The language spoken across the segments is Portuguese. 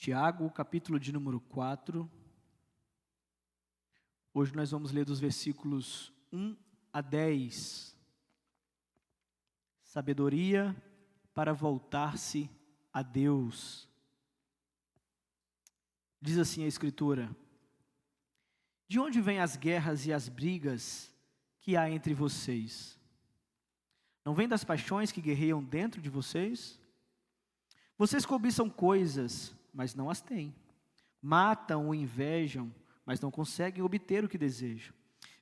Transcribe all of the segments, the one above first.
Tiago, capítulo de número 4. Hoje nós vamos ler dos versículos 1 a 10. Sabedoria para voltar-se a Deus. Diz assim a Escritura: de onde vêm as guerras e as brigas que há entre vocês? Não vêm das paixões que guerreiam dentro de vocês? Vocês cobiçam coisas, mas não as têm. Matam ou invejam, mas não conseguem obter o que desejam.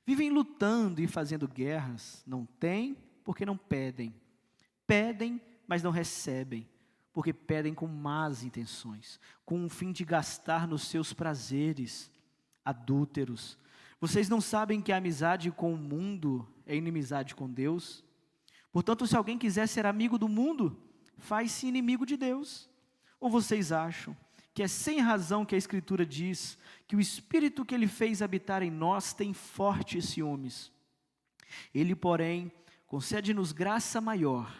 Vivem lutando e fazendo guerras, não têm porque não pedem. Pedem, mas não recebem, porque pedem com más intenções, com o fim de gastar nos seus prazeres. Adúlteros, vocês não sabem que a amizade com o mundo é inimizade com Deus? Portanto, se alguém quiser ser amigo do mundo, faz-se inimigo de Deus. Ou vocês acham que é sem razão que a Escritura diz que o Espírito que Ele fez habitar em nós tem fortes ciúmes? Ele, porém, concede-nos graça maior.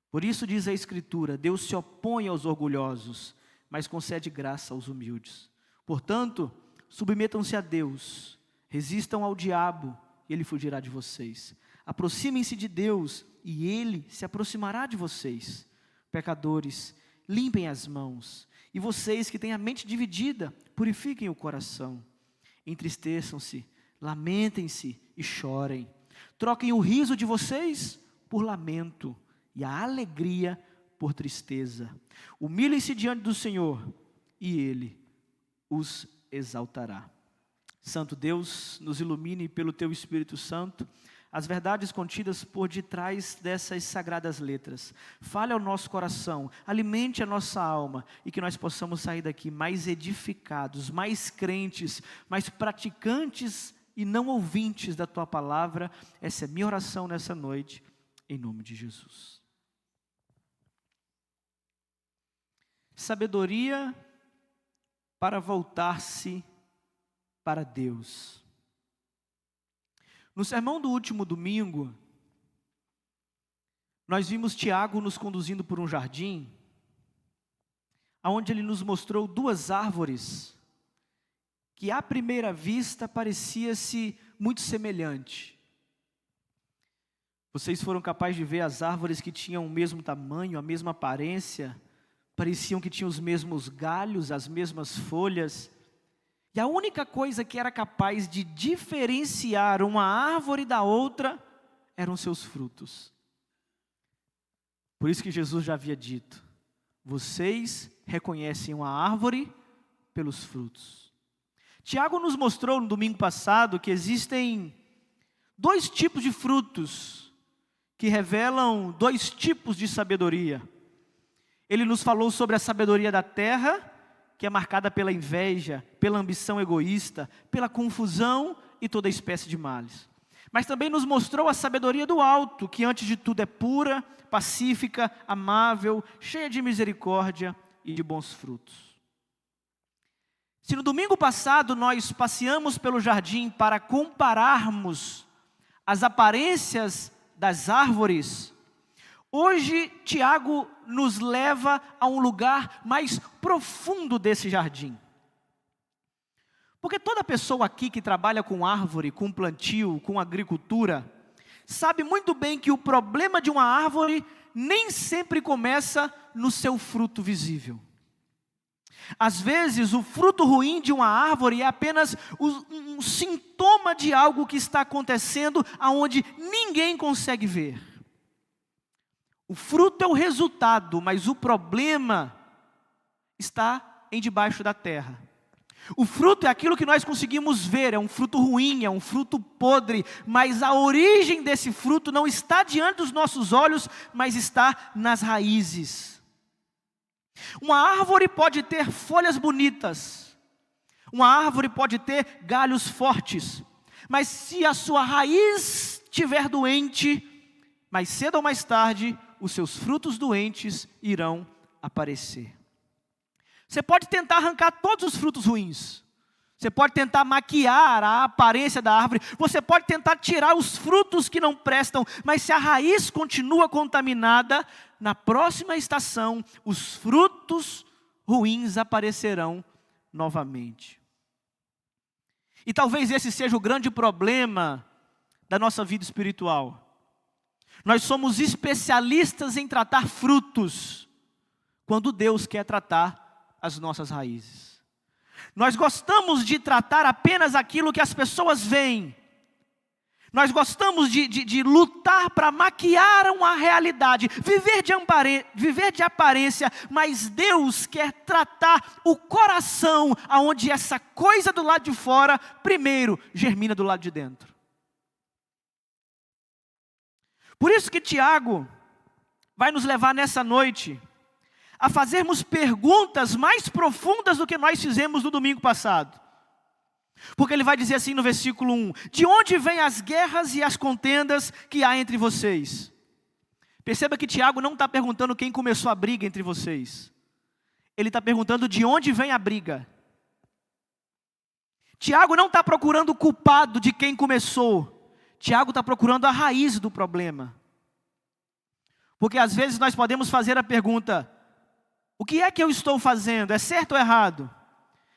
Por isso diz a Escritura: Deus se opõe aos orgulhosos, mas concede graça aos humildes. Portanto, submetam-se a Deus, resistam ao diabo, e ele fugirá de vocês. Aproximem-se de Deus, e Ele se aproximará de vocês. Pecadores, limpem as mãos, e vocês que têm a mente dividida, purifiquem o coração. Entristeçam-se, lamentem-se e chorem. Troquem o riso de vocês por lamento, e a alegria por tristeza. Humilhem-se diante do Senhor, e Ele os exaltará. Santo Deus, nos ilumine pelo Teu Espírito Santo as verdades contidas por detrás dessas sagradas letras. Fale ao nosso coração, alimente a nossa alma, e que nós possamos sair daqui mais edificados, mais crentes, mais praticantes e não ouvintes da Tua palavra. Essa é minha oração nessa noite, em nome de Jesus. Sabedoria para voltar-se para Deus. No sermão do último domingo, nós vimos Tiago nos conduzindo por um jardim, onde ele nos mostrou duas árvores, que à primeira vista parecia-se muito semelhante. Vocês foram capazes de ver as árvores que tinham o mesmo tamanho, a mesma aparência, pareciam que tinham os mesmos galhos, as mesmas folhas. E a única coisa que era capaz de diferenciar uma árvore da outra eram seus frutos. Por isso que Jesus já havia dito: vocês reconhecem uma árvore pelos frutos. Tiago nos mostrou no domingo passado que existem dois tipos de frutos que revelam dois tipos de sabedoria. Ele nos falou sobre a sabedoria da terra, que é marcada pela inveja, pela ambição egoísta, pela confusão e toda espécie de males. Mas também nos mostrou a sabedoria do alto, que antes de tudo é pura, pacífica, amável, cheia de misericórdia e de bons frutos. Se no domingo passado nós passeamos pelo jardim para compararmos as aparências das árvores, hoje, Tiago nos leva a um lugar mais profundo desse jardim. Porque toda pessoa aqui que trabalha com árvore, com plantio, com agricultura, sabe muito bem que o problema de uma árvore nem sempre começa no seu fruto visível. Às vezes, o fruto ruim de uma árvore é apenas um sintoma de algo que está acontecendo aonde ninguém consegue ver. O fruto é o resultado, mas o problema está debaixo da terra. O fruto é aquilo que nós conseguimos ver, é um fruto ruim, é um fruto podre, mas a origem desse fruto não está diante dos nossos olhos, mas está nas raízes. Uma árvore pode ter folhas bonitas, uma árvore pode ter galhos fortes, mas se a sua raiz estiver doente, mais cedo ou mais tarde, os seus frutos doentes irão aparecer. Você pode tentar arrancar todos os frutos ruins. Você pode tentar maquiar a aparência da árvore. Você pode tentar tirar os frutos que não prestam. Mas se a raiz continua contaminada, na próxima estação, os frutos ruins aparecerão novamente. E talvez esse seja o grande problema da nossa vida espiritual. Nós somos especialistas em tratar frutos, quando Deus quer tratar as nossas raízes. Nós gostamos de tratar apenas aquilo que as pessoas veem. Nós gostamos de lutar para maquiar uma realidade, viver de aparência, mas Deus quer tratar o coração, aonde essa coisa do lado de fora, primeiro, germina do lado de dentro. Por isso que Tiago vai nos levar nessa noite a fazermos perguntas mais profundas do que nós fizemos no domingo passado. Porque ele vai dizer assim no versículo 1: de onde vêm as guerras e as contendas que há entre vocês? Perceba que Tiago não está perguntando quem começou a briga entre vocês. Ele está perguntando de onde vem a briga. Tiago não está procurando o culpado de quem começou. Tiago está procurando a raiz do problema. Porque às vezes nós podemos fazer a pergunta: o que é que eu estou fazendo? É certo ou errado?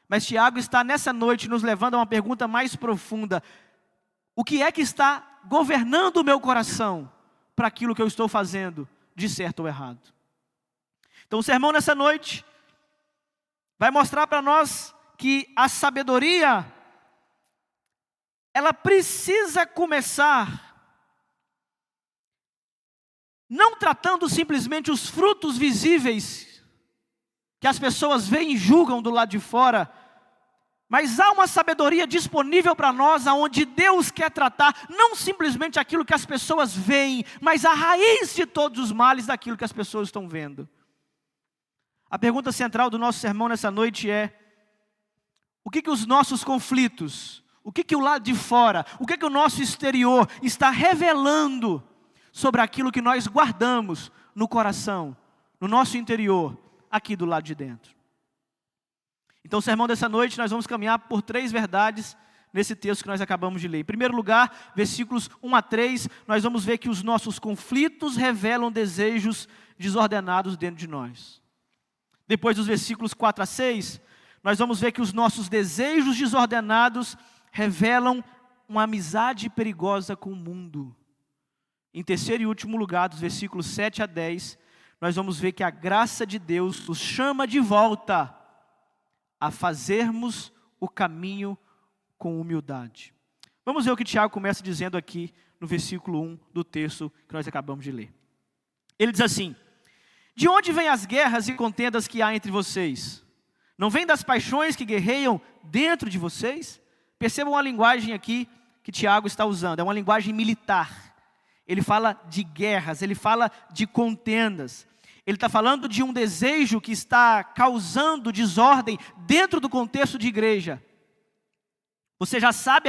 Mas Tiago está nessa noite nos levando a uma pergunta mais profunda: o que é que está governando o meu coração para aquilo que eu estou fazendo, de certo ou errado? Então o sermão nessa noite vai mostrar para nós que a sabedoria, ela precisa começar não tratando simplesmente os frutos visíveis que as pessoas veem e julgam do lado de fora, mas há uma sabedoria disponível para nós, aonde Deus quer tratar não simplesmente aquilo que as pessoas veem, mas a raiz de todos os males daquilo que as pessoas estão vendo. A pergunta central do nosso sermão nessa noite é: o que os nossos conflitos, o que o lado de fora, o que o nosso exterior está revelando sobre aquilo que nós guardamos no coração, no nosso interior, aqui do lado de dentro? Então o sermão dessa noite nós vamos caminhar por 3 verdades nesse texto que nós acabamos de ler. Em primeiro lugar, versículos 1 a 3, nós vamos ver que os nossos conflitos revelam desejos desordenados dentro de nós. Depois dos versículos 4 a 6, nós vamos ver que os nossos desejos desordenados revelam uma amizade perigosa com o mundo. Em terceiro e último lugar, dos versículos 7 a 10, nós vamos ver que a graça de Deus nos chama de volta a fazermos o caminho com humildade. Vamos ver o que Tiago começa dizendo aqui no versículo 1 do texto que nós acabamos de ler. Ele diz assim: de onde vêm as guerras e contendas que há entre vocês? Não vêm das paixões que guerreiam dentro de vocês? Percebam a linguagem aqui que Tiago está usando, é uma linguagem militar. Ele fala de guerras, ele fala de contendas. Ele está falando de um desejo que está causando desordem dentro do contexto de igreja. Você já sabe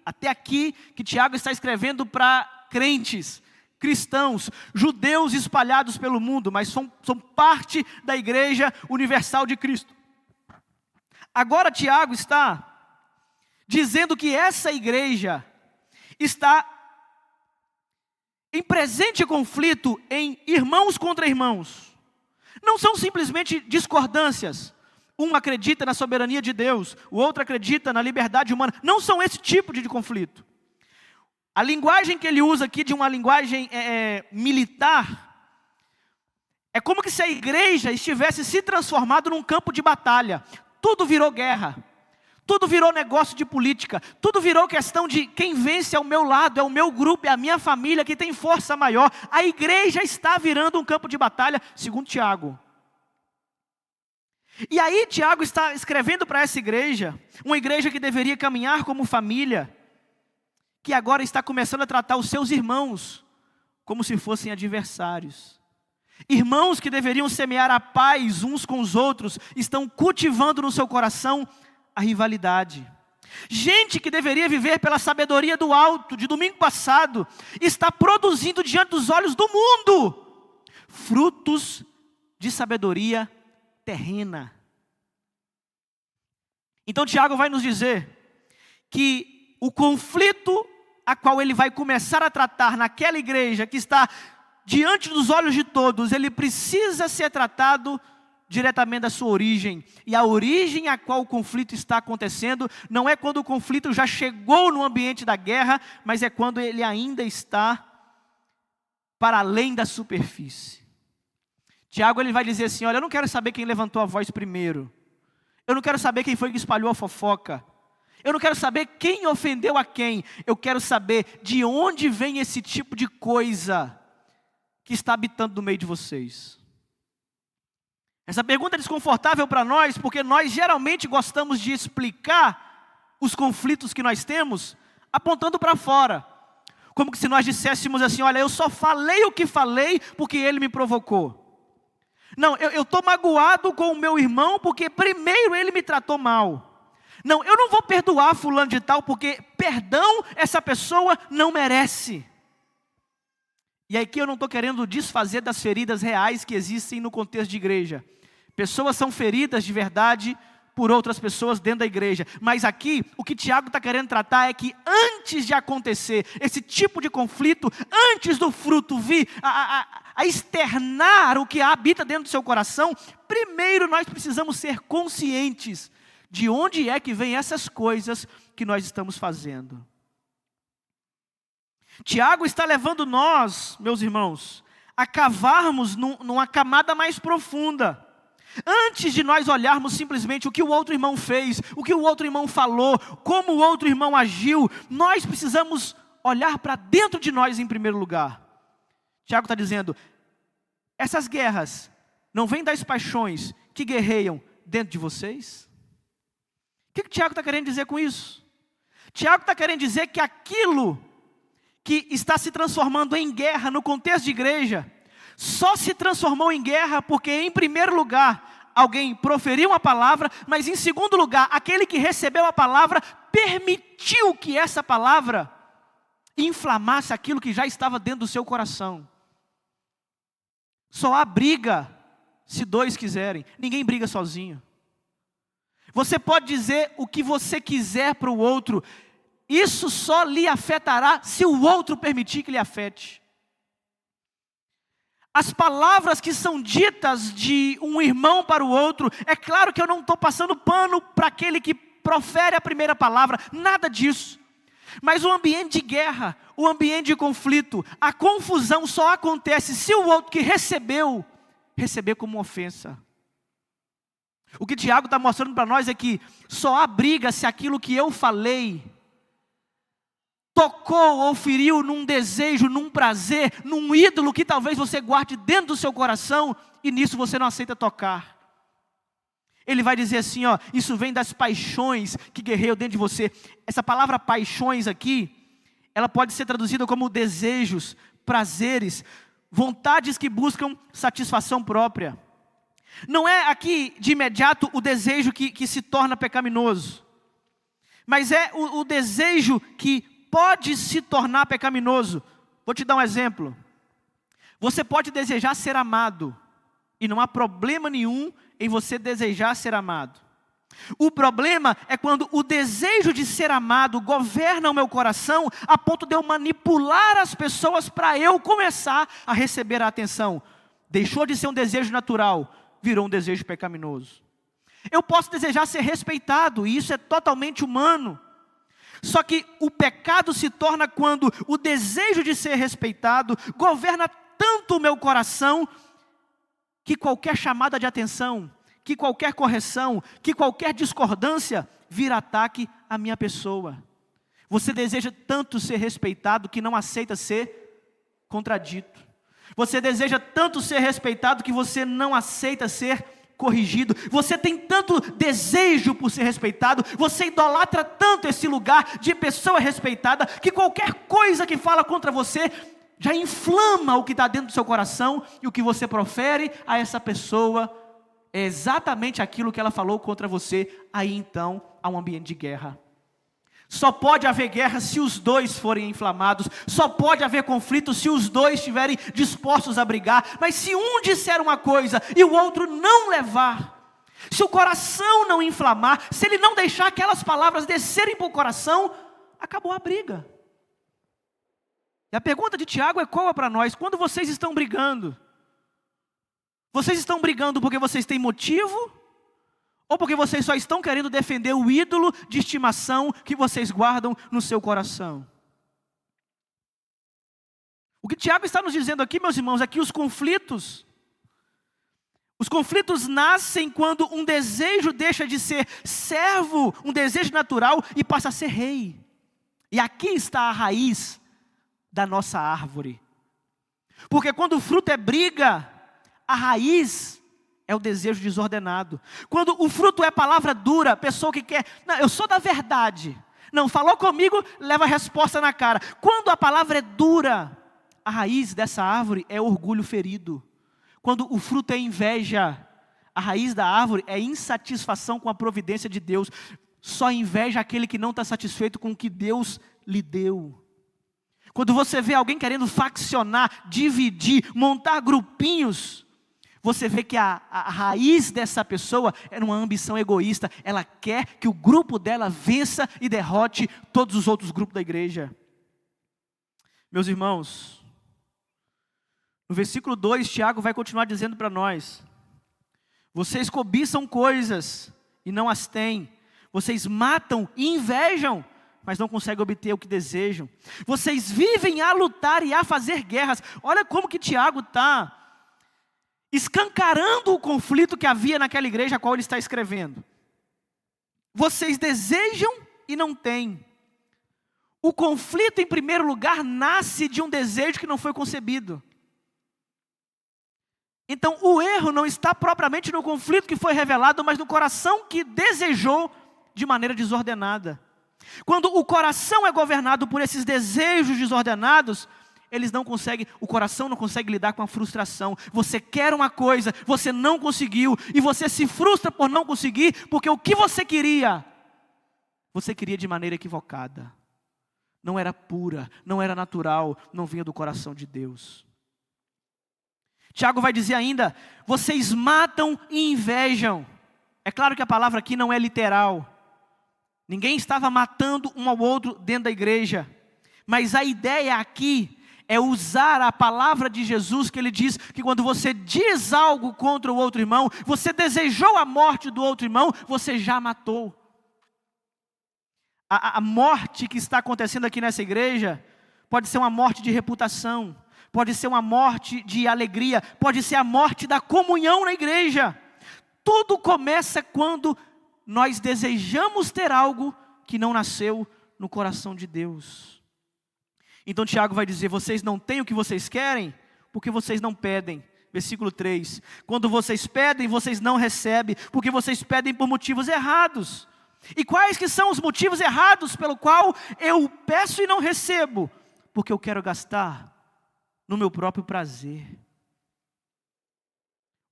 até aqui, que Tiago está escrevendo para crentes, cristãos, judeus espalhados pelo mundo, mas são parte da igreja universal de Cristo. Agora Tiago está dizendo que essa igreja está em presente conflito em irmãos contra irmãos. Não são simplesmente discordâncias. Um acredita na soberania de Deus, o outro acredita na liberdade humana. Não são esse tipo de conflito. A linguagem que ele usa aqui, de uma linguagem militar, é como se a igreja estivesse se transformado num campo de batalha. Tudo virou guerra. Tudo virou negócio de política, tudo virou questão de quem vence é o meu lado, é o meu grupo, é a minha família que tem força maior. A igreja está virando um campo de batalha, segundo Tiago. E aí Tiago está escrevendo para essa igreja, uma igreja que deveria caminhar como família, que agora está começando a tratar os seus irmãos como se fossem adversários. Irmãos que deveriam semear a paz uns com os outros, estão cultivando no seu coração a rivalidade. Gente que deveria viver pela sabedoria do alto, de domingo passado, está produzindo diante dos olhos do mundo frutos de sabedoria terrena. Então Tiago vai nos dizer que o conflito a qual ele vai começar a tratar naquela igreja que está diante dos olhos de todos, ele precisa ser tratado diretamente da sua origem. E a origem a qual o conflito está acontecendo não é quando o conflito já chegou no ambiente da guerra, mas é quando ele ainda está para além da superfície. Tiago ele vai dizer assim, olha, eu não quero saber quem levantou a voz primeiro. Eu não quero saber quem foi que espalhou a fofoca. Eu não quero saber quem ofendeu a quem. Eu quero saber de onde vem esse tipo de coisa que está habitando no meio de vocês. Essa pergunta é desconfortável para nós, porque nós geralmente gostamos de explicar os conflitos que nós temos, apontando para fora. Como que se nós disséssemos assim, olha, eu só falei o que falei porque ele me provocou. Não, eu estou magoado com o meu irmão porque primeiro ele me tratou mal. Não, eu não vou perdoar fulano de tal porque perdão essa pessoa não merece. E aqui eu não estou querendo desfazer das feridas reais que existem no contexto de igreja. Pessoas são feridas de verdade por outras pessoas dentro da igreja. Mas aqui, o que Tiago está querendo tratar é que antes de acontecer esse tipo de conflito, antes do fruto vir a externar o que habita dentro do seu coração, primeiro nós precisamos ser conscientes de onde é que vem essas coisas que nós estamos fazendo. Tiago está levando nós, meus irmãos, a cavarmos numa camada mais profunda. Antes de nós olharmos simplesmente o que o outro irmão fez, o que o outro irmão falou, como o outro irmão agiu, nós precisamos olhar para dentro de nós em primeiro lugar. Tiago está dizendo, essas guerras não vêm das paixões que guerreiam dentro de vocês? O que Tiago está querendo dizer com isso? Tiago está querendo dizer que aquilo que está se transformando em guerra no contexto de igreja, só se transformou em guerra porque, em primeiro lugar, alguém proferiu uma palavra, mas em segundo lugar, aquele que recebeu a palavra permitiu que essa palavra inflamasse aquilo que já estava dentro do seu coração. Só há briga se dois quiserem, ninguém briga sozinho. Você pode dizer o que você quiser para o outro, isso só lhe afetará se o outro permitir que lhe afete. As palavras que são ditas de um irmão para o outro, é claro que eu não estou passando pano para aquele que profere a primeira palavra, nada disso. Mas o ambiente de guerra, o ambiente de conflito, a confusão só acontece se o outro que receber como ofensa. O que Tiago está mostrando para nós é que só há briga se aquilo que eu falei tocou ou feriu num desejo, num prazer, num ídolo que talvez você guarde dentro do seu coração e nisso você não aceita tocar. Ele vai dizer assim, ó, isso vem das paixões que guerreiam dentro de você. Essa palavra paixões aqui, ela pode ser traduzida como desejos, prazeres, vontades que buscam satisfação própria. Não é aqui de imediato o desejo que se torna pecaminoso, mas é o desejo que pode se tornar pecaminoso. Vou te dar um exemplo. Você pode desejar ser amado, e não há problema nenhum em você desejar ser amado. O problema é quando o desejo de ser amado governa o meu coração, a ponto de eu manipular as pessoas para eu começar a receber a atenção. Deixou de ser um desejo natural, virou um desejo pecaminoso. Eu posso desejar ser respeitado, e isso é totalmente humano. Só que o pecado se torna quando o desejo de ser respeitado governa tanto o meu coração, que qualquer chamada de atenção, que qualquer correção, que qualquer discordância vira ataque à minha pessoa. Você deseja tanto ser respeitado que não aceita ser contradito. Você deseja tanto ser respeitado que você não aceita ser corrigido. Você tem tanto desejo por ser respeitado, você idolatra tanto esse lugar de pessoa respeitada, que qualquer coisa que fala contra você já inflama o que está dentro do seu coração, e o que você profere a essa pessoa é exatamente aquilo que ela falou contra você. Aí então há um ambiente de guerra. Só pode haver guerra se os dois forem inflamados. Só pode haver conflito se os dois estiverem dispostos a brigar. Mas se um disser uma coisa e o outro não levar, se o coração não inflamar, se ele não deixar aquelas palavras descerem para o coração, acabou a briga. E a pergunta de Tiago é qual para nós? Quando vocês estão brigando, Vocês estão brigando porque vocês têm motivo? Ou porque vocês só estão querendo defender o ídolo de estimação que vocês guardam no seu coração? O que Tiago está nos dizendo aqui, meus irmãos, é que os conflitos nascem quando um desejo deixa de ser servo, um desejo natural, e passa a ser rei. E aqui está a raiz da nossa árvore. Porque quando o fruto é briga, a raiz é o desejo desordenado. Quando o fruto é palavra dura, pessoa que quer, não, eu sou da verdade. Não, falou comigo, leva a resposta na cara. Quando a palavra é dura, a raiz dessa árvore é orgulho ferido. Quando o fruto é inveja, a raiz da árvore é insatisfação com a providência de Deus. Só inveja aquele que não está satisfeito com o que Deus lhe deu. Quando você vê alguém querendo faccionar, dividir, montar grupinhos, você vê que a raiz dessa pessoa é uma ambição egoísta. Ela quer que o grupo dela vença e derrote todos os outros grupos da igreja. Meus irmãos, no versículo 2, Tiago vai continuar dizendo para nós: vocês cobiçam coisas e não as têm. Vocês matam e invejam, mas não conseguem obter o que desejam. Vocês vivem a lutar e a fazer guerras. Olha como que Tiago está escancarando o conflito que havia naquela igreja a qual ele está escrevendo. Vocês desejam e não têm. O conflito, em primeiro lugar, nasce de um desejo que não foi concebido. Então, o erro não está propriamente no conflito que foi revelado, mas no coração que desejou de maneira desordenada. Quando o coração é governado por esses desejos desordenados, o coração não consegue lidar com a frustração. Você quer uma coisa, você não conseguiu, e você se frustra por não conseguir, porque o que você queria de maneira equivocada. Não era pura, não era natural, não vinha do coração de Deus. Tiago vai dizer ainda: vocês matam e invejam. É claro que a palavra aqui não é literal. Ninguém estava matando um ao outro dentro da igreja. Mas a ideia aqui é usar a palavra de Jesus, que ele diz que quando você diz algo contra o outro irmão, você desejou a morte do outro irmão, você já matou. A morte que está acontecendo aqui nessa igreja pode ser uma morte de reputação, pode ser uma morte de alegria, pode ser a morte da comunhão na igreja. Tudo começa quando nós desejamos ter algo que não nasceu no coração de Deus. Então Tiago vai dizer: vocês não têm o que vocês querem, porque vocês não pedem. Versículo 3, quando vocês pedem, vocês não recebem, porque vocês pedem por motivos errados. E quais que são os motivos errados pelo qual eu peço e não recebo? Porque eu quero gastar no meu próprio prazer.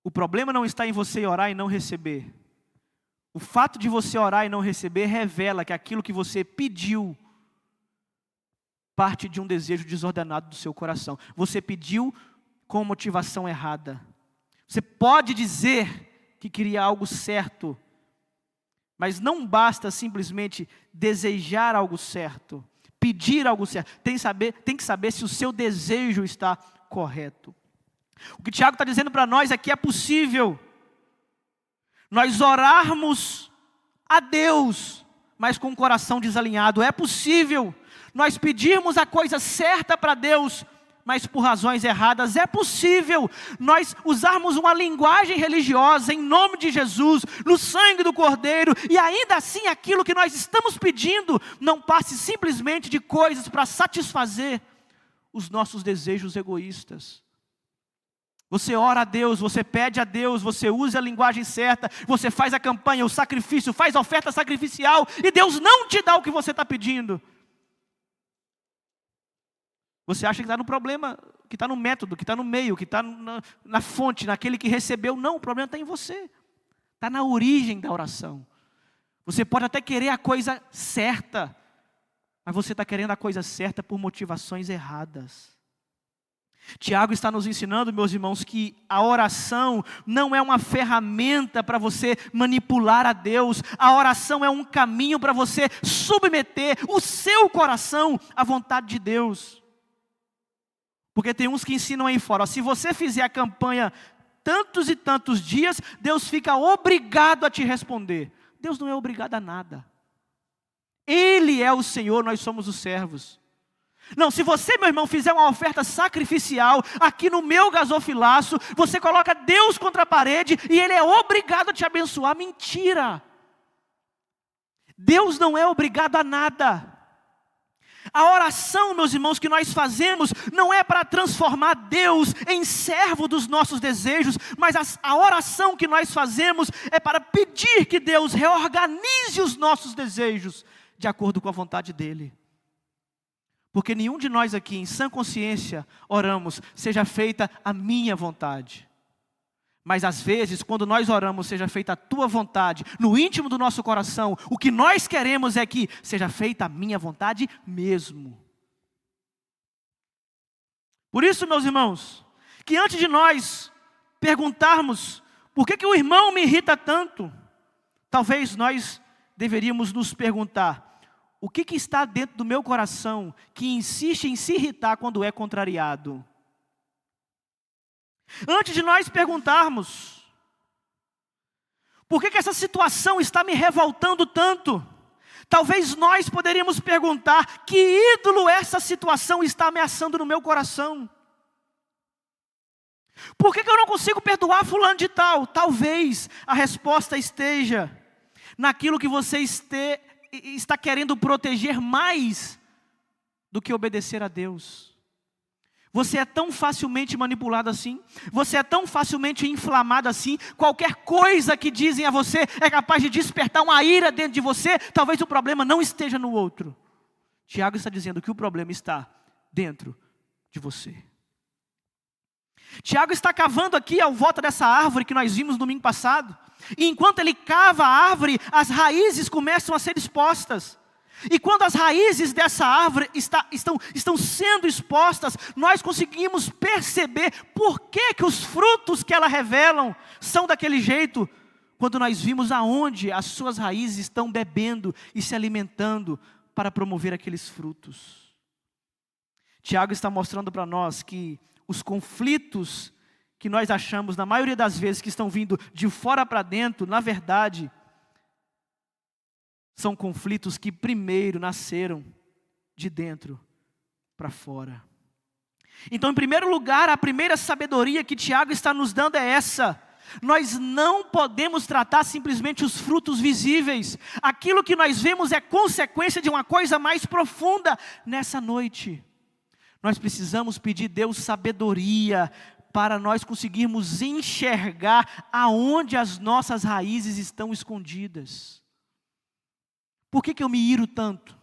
O problema não está em você orar e não receber. O fato de você orar e não receber revela que aquilo que você pediu parte de um desejo desordenado do seu coração. Você pediu com motivação errada. Você pode dizer que queria algo certo, mas não basta simplesmente desejar algo certo, pedir algo certo. Tem que saber se o seu desejo está correto. O que Tiago está dizendo para nós é que é possível nós orarmos a Deus, mas com o coração desalinhado. É possível nós pedirmos a coisa certa para Deus, mas por razões erradas. É possível nós usarmos uma linguagem religiosa em nome de Jesus, no sangue do Cordeiro, e ainda assim aquilo que nós estamos pedindo não passe simplesmente de coisas para satisfazer os nossos desejos egoístas. Você ora a Deus, você pede a Deus, você usa a linguagem certa, você faz a campanha, o sacrifício, faz a oferta sacrificial, e Deus não te dá o que você está pedindo. Você acha que está no problema, que está no método, que está no meio, que está na fonte, naquele que recebeu. Não, o problema está em você. Está na origem da oração. Você pode até querer a coisa certa, mas você está querendo a coisa certa por motivações erradas. Tiago está nos ensinando, meus irmãos, que a oração não é uma ferramenta para você manipular a Deus. A oração é um caminho para você submeter o seu coração à vontade de Deus. Porque tem uns que ensinam aí fora: se você fizer a campanha tantos e tantos dias, Deus fica obrigado a te responder. Deus não é obrigado a nada. Ele é o Senhor, nós somos os servos. Não, se você, meu irmão, fizer uma oferta sacrificial aqui no meu gasofilaço, você coloca Deus contra a parede e Ele é obrigado a te abençoar. Mentira! Deus não é obrigado a nada. A oração, meus irmãos, que nós fazemos não é para transformar Deus em servo dos nossos desejos, mas a oração que nós fazemos é para pedir que Deus reorganize os nossos desejos de acordo com a vontade dEle. Porque nenhum de nós aqui, em sã consciência, oramos, seja feita a minha vontade. Mas às vezes, quando nós oramos, seja feita a tua vontade, no íntimo do nosso coração, o que nós queremos é que seja feita a minha vontade mesmo. Por isso, meus irmãos, que antes de nós perguntarmos, por que o irmão me irrita tanto? Talvez nós deveríamos nos perguntar, o que está dentro do meu coração que insiste em se irritar quando é contrariado? Antes de nós perguntarmos, por que essa situação está me revoltando tanto? Talvez nós poderíamos perguntar, que ídolo essa situação está ameaçando no meu coração? Por que eu não consigo perdoar fulano de tal? Talvez a resposta esteja naquilo que você está querendo proteger mais do que obedecer a Deus. Você é tão facilmente manipulado assim, você é tão facilmente inflamado assim, qualquer coisa que dizem a você é capaz de despertar uma ira dentro de você, talvez o problema não esteja no outro. Tiago está dizendo que o problema está dentro de você. Tiago está cavando aqui ao volta dessa árvore que nós vimos no domingo passado, e enquanto ele cava a árvore, as raízes começam a ser expostas. E quando as raízes dessa árvore estão sendo expostas, nós conseguimos perceber por que os frutos que ela revelam são daquele jeito, quando nós vimos aonde as suas raízes estão bebendo e se alimentando para promover aqueles frutos. Tiago está mostrando para nós que os conflitos que nós achamos, na maioria das vezes, que estão vindo de fora para dentro, na verdade, são conflitos que primeiro nasceram de dentro para fora. Então, em primeiro lugar, a primeira sabedoria que Tiago está nos dando é essa: nós não podemos tratar simplesmente os frutos visíveis. Aquilo que nós vemos é consequência de uma coisa mais profunda. Nessa noite, nós precisamos pedir a Deus sabedoria para nós conseguirmos enxergar aonde as nossas raízes estão escondidas. Por que eu me iro tanto?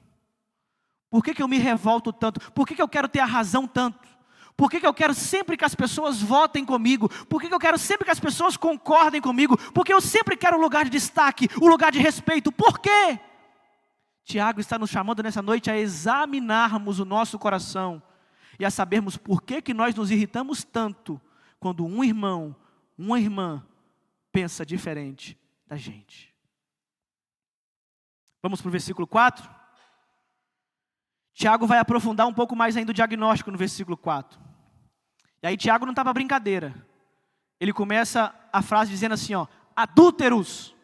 Por que eu me revolto tanto? Por que eu quero ter a razão tanto? Por que eu quero sempre que as pessoas votem comigo? Por que eu quero sempre que as pessoas concordem comigo? Porque eu sempre quero o lugar de destaque, o lugar de respeito. Por quê? Tiago está nos chamando nessa noite a examinarmos o nosso coração e a sabermos por que nós nos irritamos tanto quando um irmão, uma irmã pensa diferente da gente. Vamos para o versículo 4? Tiago vai aprofundar um pouco mais ainda o diagnóstico no versículo 4. E aí Tiago não está para brincadeira. Ele começa a frase dizendo assim, ó, adúlteros.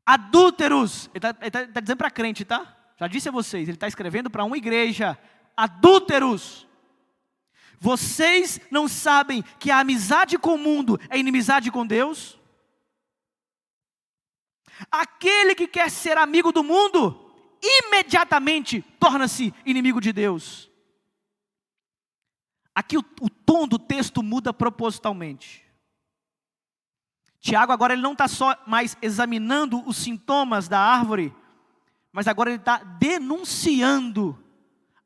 Adúlteros. Ele está dizendo para crente, tá? Já disse a vocês, ele está escrevendo para uma igreja. Adúlteros. Vocês não sabem que a amizade com o mundo é inimizade com Deus? Aquele que quer ser amigo do mundo, imediatamente torna-se inimigo de Deus. Aqui o tom do texto muda propositalmente. Tiago agora ele não está só mais examinando os sintomas da árvore, mas agora ele está denunciando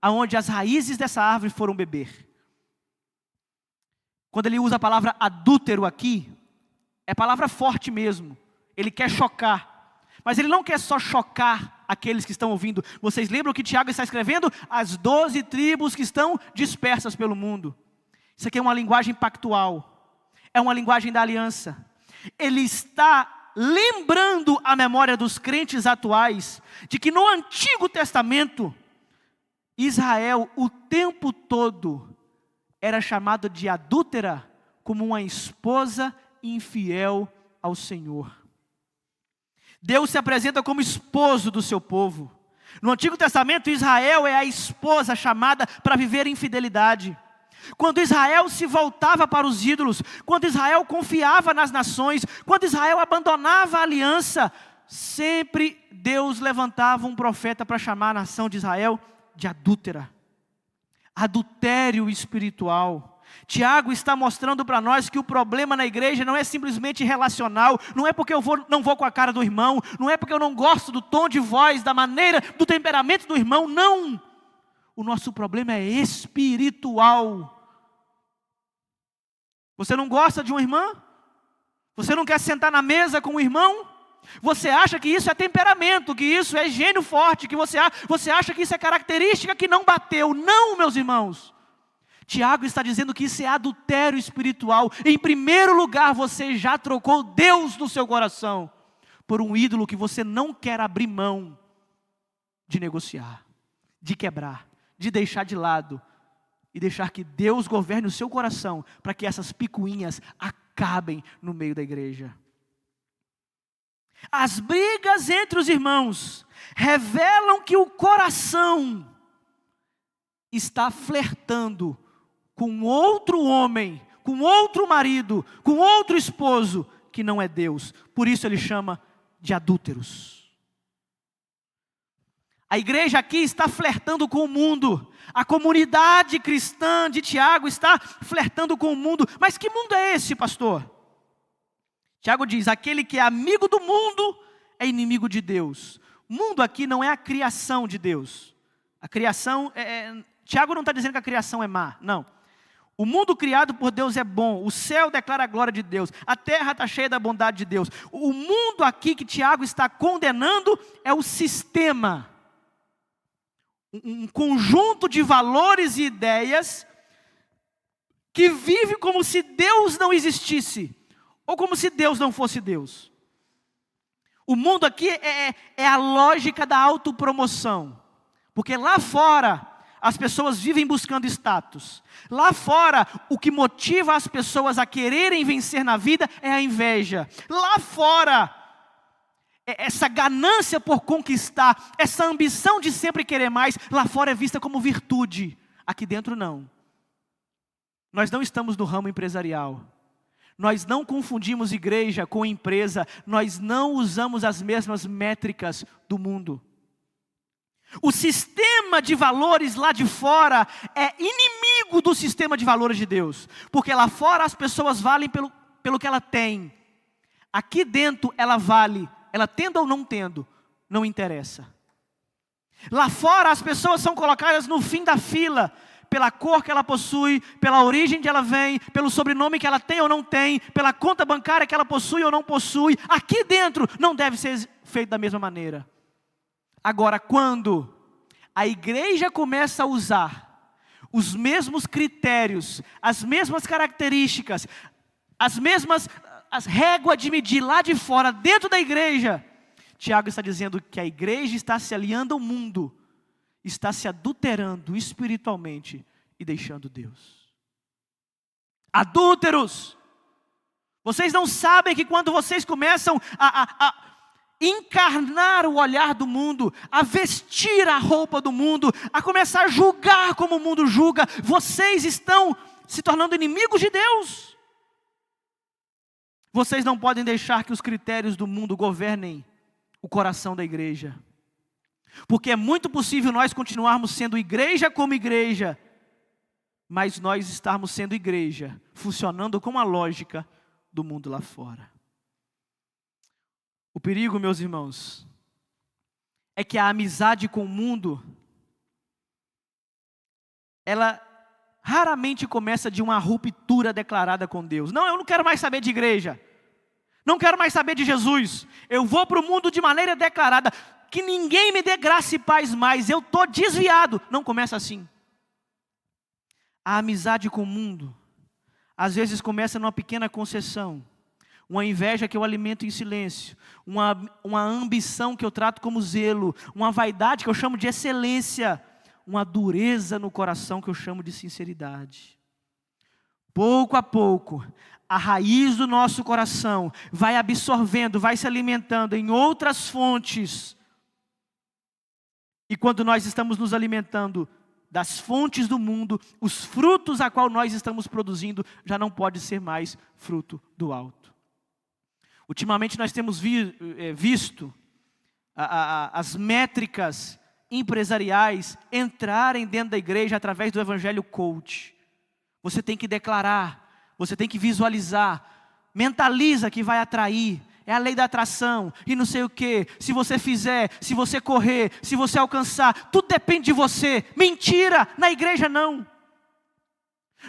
aonde as raízes dessa árvore foram beber. Quando ele usa a palavra adúltero aqui, é palavra forte mesmo. Ele quer chocar, mas ele não quer só chocar aqueles que estão ouvindo. Vocês lembram que Tiago está escrevendo? As 12 tribos que estão dispersas pelo mundo. Isso aqui é uma linguagem pactual, é uma linguagem da aliança. Ele está lembrando a memória dos crentes atuais, de que no Antigo Testamento, Israel o tempo todo era chamada de adúltera como uma esposa infiel ao Senhor. Deus se apresenta como esposo do seu povo. No Antigo Testamento, Israel é a esposa chamada para viver em fidelidade. Quando Israel se voltava para os ídolos, quando Israel confiava nas nações, quando Israel abandonava a aliança, sempre Deus levantava um profeta para chamar a nação de Israel de adúltera. Adultério espiritual. Tiago está mostrando para nós que o problema na igreja não é simplesmente relacional, não é porque não vou com a cara do irmão, não é porque eu não gosto do tom de voz, da maneira, do temperamento do irmão, não. O nosso problema é espiritual. Você não gosta de uma irmã? Você não quer sentar na mesa com um irmão? Você acha que isso é temperamento, que isso é gênio forte, que você acha que isso é característica que não bateu. Não, meus irmãos. Tiago está dizendo que isso é adultério espiritual. Em primeiro lugar, você já trocou Deus no seu coração por um ídolo que você não quer abrir mão de negociar, de quebrar, de deixar de lado e deixar que Deus governe o seu coração para que essas picuinhas acabem no meio da igreja. As brigas entre os irmãos revelam que o coração está flertando com outro homem, com outro marido, com outro esposo, que não é Deus. Por isso ele chama de adúlteros. A igreja aqui está flertando com o mundo. A comunidade cristã de Tiago está flertando com o mundo. Mas que mundo é esse, pastor? Tiago diz, aquele que é amigo do mundo é inimigo de Deus. O mundo aqui não é a criação de Deus. A criação, Tiago não está dizendo que a criação é má, não. O mundo criado por Deus é bom, o céu declara a glória de Deus, a terra está cheia da bondade de Deus. O mundo aqui que Tiago está condenando é o sistema. Um conjunto de valores e ideias que vive como se Deus não existisse, ou como se Deus não fosse Deus. O mundo aqui é a lógica da autopromoção, porque lá fora as pessoas vivem buscando status. Lá fora, o que motiva as pessoas a quererem vencer na vida é a inveja. Lá fora, essa ganância por conquistar, essa ambição de sempre querer mais, lá fora é vista como virtude. Aqui dentro não. Nós não estamos no ramo empresarial. Nós não confundimos igreja com empresa. Nós não usamos as mesmas métricas do mundo. O sistema de valores lá de fora é inimigo do sistema de valores de Deus. Porque lá fora as pessoas valem pelo que ela tem. Aqui dentro ela vale, ela tendo ou não tendo, não interessa. Lá fora as pessoas são colocadas no fim da fila, pela cor que ela possui, pela origem que ela vem, pelo sobrenome que ela tem ou não tem, pela conta bancária que ela possui ou não possui. Aqui dentro não deve ser feito da mesma maneira. Agora, quando a igreja começa a usar os mesmos critérios, as mesmas características, as réguas de medir lá de fora, dentro da igreja, Tiago está dizendo que a igreja está se aliando ao mundo, está se adulterando espiritualmente e deixando Deus. Adúlteros! Vocês não sabem que quando vocês começam a encarnar o olhar do mundo, a vestir a roupa do mundo, a começar a julgar como o mundo julga, vocês estão se tornando inimigos de Deus. Vocês não podem deixar que os critérios do mundo governem o coração da igreja. Porque é muito possível nós continuarmos sendo igreja como igreja, mas nós estarmos sendo igreja, funcionando com a lógica do mundo lá fora. O perigo, meus irmãos, é que a amizade com o mundo, ela raramente começa de uma ruptura declarada com Deus. Não, eu não quero mais saber de igreja. Não quero mais saber de Jesus. Eu vou para o mundo de maneira declarada. Que ninguém me dê graça e paz mais. Eu estou desviado. Não começa assim. A amizade com o mundo, às vezes começa numa pequena concessão. Uma inveja que eu alimento em silêncio. Uma ambição que eu trato como zelo. Uma vaidade que eu chamo de excelência. Uma dureza no coração que eu chamo de sinceridade. pouco a pouco, a raiz do nosso coração vai absorvendo, vai se alimentando em outras fontes. E quando nós estamos nos alimentando das fontes do mundo, os frutos a qual nós estamos produzindo já não pode ser mais fruto do alto. Ultimamente nós temos visto as métricas empresariais entrarem dentro da igreja através do evangelho coach. Você tem que declarar, você tem que visualizar, mentaliza que vai atrair, é a lei da atração, e não sei o que, se você fizer, se você correr, se você alcançar, tudo depende de você. Mentira, na igreja não.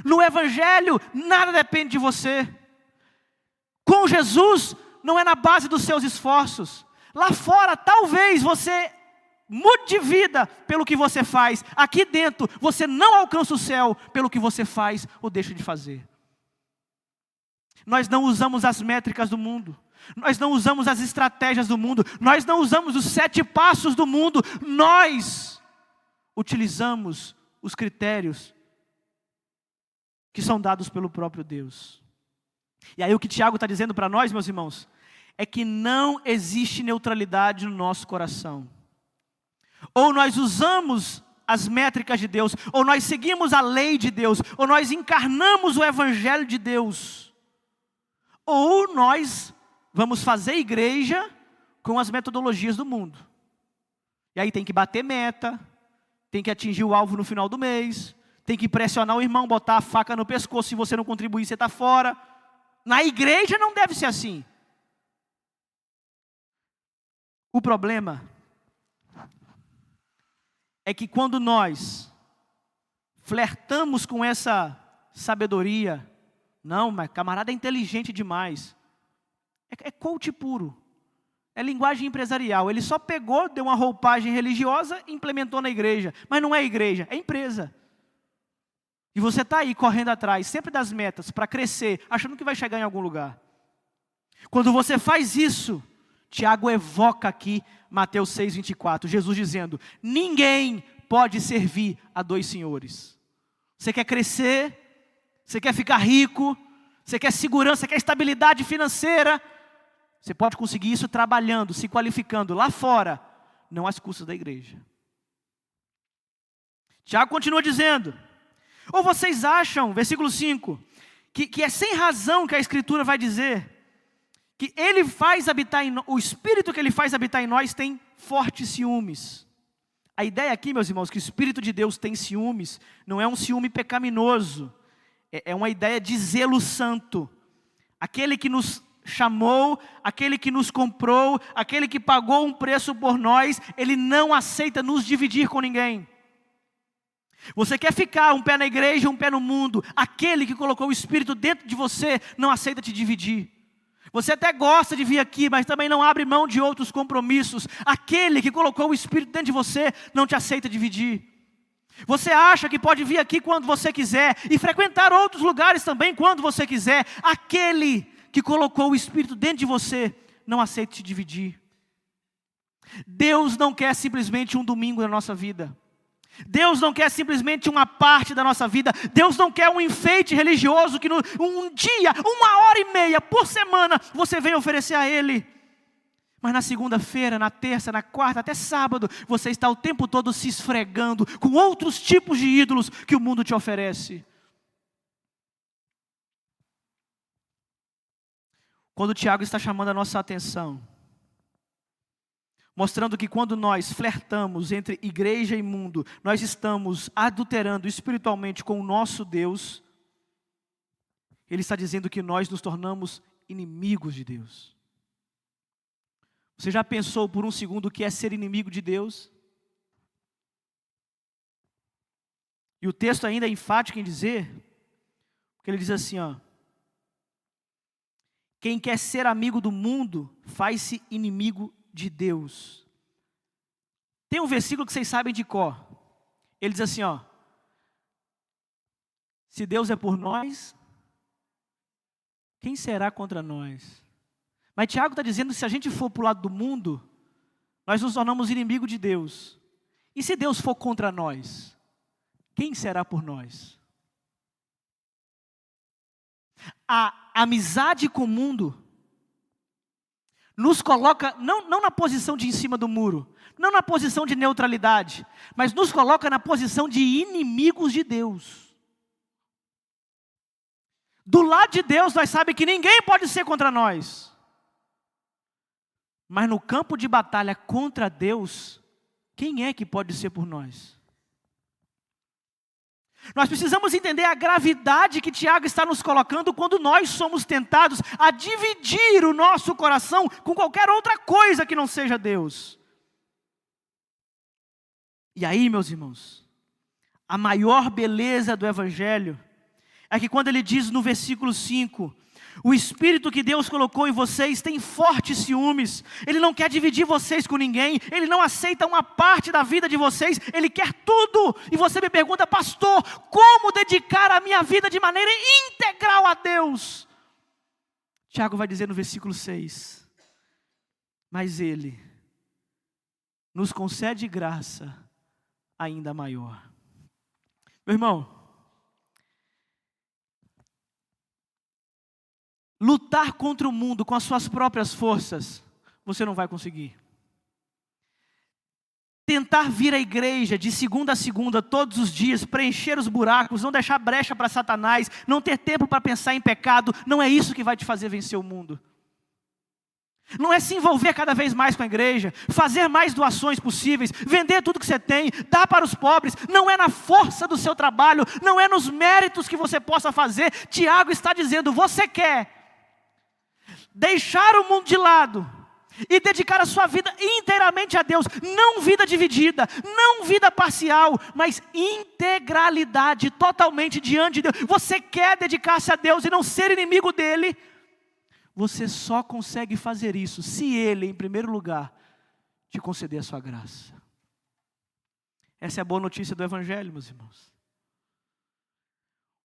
No evangelho, nada depende de você. Com Jesus, não é na base dos seus esforços. Lá fora, talvez você mude de vida pelo que você faz. Aqui dentro, você não alcança o céu pelo que você faz ou deixa de fazer. Nós não usamos as métricas do mundo. Nós não usamos as estratégias do mundo. Nós não usamos os 7 passos do mundo. Nós utilizamos os critérios que são dados pelo próprio Deus. E aí o que Tiago está dizendo para nós, meus irmãos, é que não existe neutralidade no nosso coração. Ou nós usamos as métricas de Deus, ou nós seguimos a lei de Deus, ou nós encarnamos o evangelho de Deus, ou nós vamos fazer igreja com as metodologias do mundo. E aí tem que bater meta, tem que atingir o alvo no final do mês, tem que pressionar o irmão, botar a faca no pescoço, se você não contribuir você está fora. Na igreja não deve ser assim. O problema é que quando nós flertamos com essa sabedoria, não, mas camarada é inteligente demais. É coach puro. É linguagem empresarial. Ele só pegou, deu uma roupagem religiosa e implementou na igreja. Mas não é igreja, é empresa. E você está aí correndo atrás, sempre das metas, para crescer, achando que vai chegar em algum lugar. Quando você faz isso, Tiago evoca aqui Mateus 6:24, Jesus dizendo: ninguém pode servir a 2 senhores. Você quer crescer? Você quer ficar rico? Você quer segurança? Você quer estabilidade financeira? Você pode conseguir isso trabalhando, se qualificando lá fora, não às custas da igreja. Tiago continua dizendo: ou vocês acham, versículo 5, que é sem razão que a Escritura vai dizer que Ele faz habitar em nós, o Espírito que Ele faz habitar em nós tem fortes ciúmes. A ideia aqui, meus irmãos, que o Espírito de Deus tem ciúmes, não é um ciúme pecaminoso, é uma ideia de zelo santo. Aquele que nos chamou, aquele que nos comprou, aquele que pagou um preço por nós, Ele não aceita nos dividir com ninguém. Você quer ficar um pé na igreja, um pé no mundo, aquele que colocou o Espírito dentro de você não aceita te dividir. Você até gosta de vir aqui, mas também não abre mão de outros compromissos. Aquele que colocou o Espírito dentro de você não te aceita dividir. Você acha que pode vir aqui quando você quiser e frequentar outros lugares também quando você quiser. Aquele que colocou o Espírito dentro de você não aceita te dividir. Deus não quer simplesmente um domingo na nossa vida. Deus não quer simplesmente uma parte da nossa vida. Deus não quer um enfeite religioso que um dia, 1h30 por semana você vem oferecer a Ele. Mas na segunda-feira, na terça, na quarta, até sábado, você está o tempo todo se esfregando com outros tipos de ídolos que o mundo te oferece. Quando o Tiago está chamando a nossa atenção, mostrando que quando nós flertamos entre igreja e mundo, nós estamos adulterando espiritualmente com o nosso Deus, Ele está dizendo que nós nos tornamos inimigos de Deus. Você já pensou por um segundo o que é ser inimigo de Deus? E o texto ainda é enfático em dizer, porque ele diz assim, ó: quem quer ser amigo do mundo, faz-se inimigo de Deus. Tem um versículo que vocês sabem de cor. Ele diz assim, ó: se Deus é por nós, quem será contra nós? Mas Tiago está dizendo que se a gente for para o lado do mundo, nós nos tornamos inimigo de Deus. E se Deus for contra nós, quem será por nós? A amizade com o mundo nos coloca, não na posição de em cima do muro, não na posição de neutralidade, mas nos coloca na posição de inimigos de Deus. Do lado de Deus, nós sabemos que ninguém pode ser contra nós. Mas no campo de batalha contra Deus, quem é que pode ser por nós? Nós precisamos entender a gravidade que Tiago está nos colocando quando nós somos tentados a dividir o nosso coração com qualquer outra coisa que não seja Deus. E aí, meus irmãos, a maior beleza do Evangelho é que quando ele diz no versículo 5, o Espírito que Deus colocou em vocês tem fortes ciúmes, Ele não quer dividir vocês com ninguém, Ele não aceita uma parte da vida de vocês, Ele quer tudo. E você me pergunta, pastor, como dedicar a minha vida de maneira integral a Deus? Tiago vai dizer no versículo 6, mas Ele nos concede graça ainda maior. Meu irmão, lutar contra o mundo com as suas próprias forças, você não vai conseguir. Tentar vir à igreja de segunda a segunda, todos os dias, preencher os buracos, não deixar brecha para Satanás, não ter tempo para pensar em pecado, não é isso que vai te fazer vencer o mundo. Não é se envolver cada vez mais com a igreja, fazer mais doações possíveis, vender tudo que você tem, dar para os pobres, não é na força do seu trabalho, não é nos méritos que você possa fazer. Tiago está dizendo, você quer deixar o mundo de lado e dedicar a sua vida inteiramente a Deus, não vida dividida, não vida parcial, mas integralidade totalmente diante de Deus. Você quer dedicar-se a Deus e não ser inimigo dele? Você só consegue fazer isso se Ele, em primeiro lugar, te conceder a sua graça. Essa é a boa notícia do Evangelho, meus irmãos.